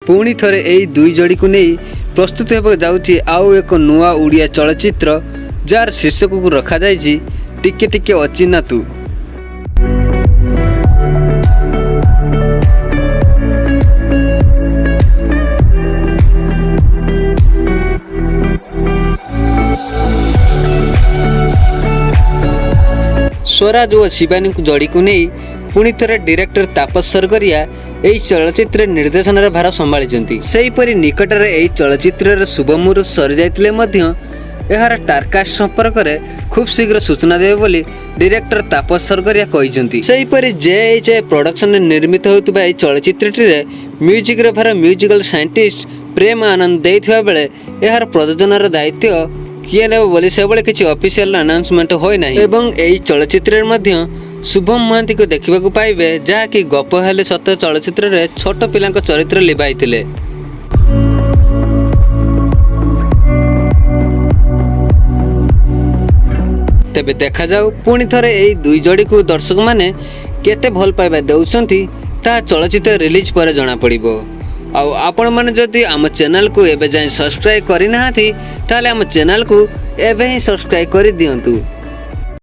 पुणी थरे एई दुई जोड़ी को नहीं प्रस्तुत होगा जाउची आउ एक नुआ उड़िया चलचित्र जार शीर्षक को रखा जाइछि टिके टिके अचिन्हा तू। स्वराज और शिवानी को जोड़ी को नहीं पुणी थरे डायरेक्टर तापस सरगरिया एई चलचित्र निर्देशन भार संभाली सेहीपरि निकटर एई चलचित्र शुभ मुहूर्त सरी जाइतिले मध्य एहार टारकास्ट संपर्क में खूब शीघ्र सूचना देवे बोली डायरेक्टर तापस सरगरिया कहिसेंती। सेहीपरि जेएचए प्रोडक्शन निर्मित होउतबा एई चलचित्रटिरे म्यूजिक रे भार म्यूजिकल साइंटिस्ट प्रेम आनंद देइथिबा बेले एहार प्रयोजनार दायित्व किए नेब बोली से बळे किछि ऑफिशियल अनाउंसमेंट होय नाही एवं एई चलचित्र मध्य शुभम महांती को देखा पाइबे जहा कि गप हेले सत्य चलचित्र रे छोट पिलांक चरित्र लिभाइतिले। तेबे देखा जाऊ पुणी थरे एई दुई जोड़ी को दर्शक माने केते भल पाइबा देउछंती ता चलचित्र रिलीज पर जणा पड़िबो। आउ आपण माने जदि आम चैनल को एबे जाय सब्सक्राइब करि नाहाथि ताले आम चैनल को एबे ही सब्सक्राइब करि दियंतु।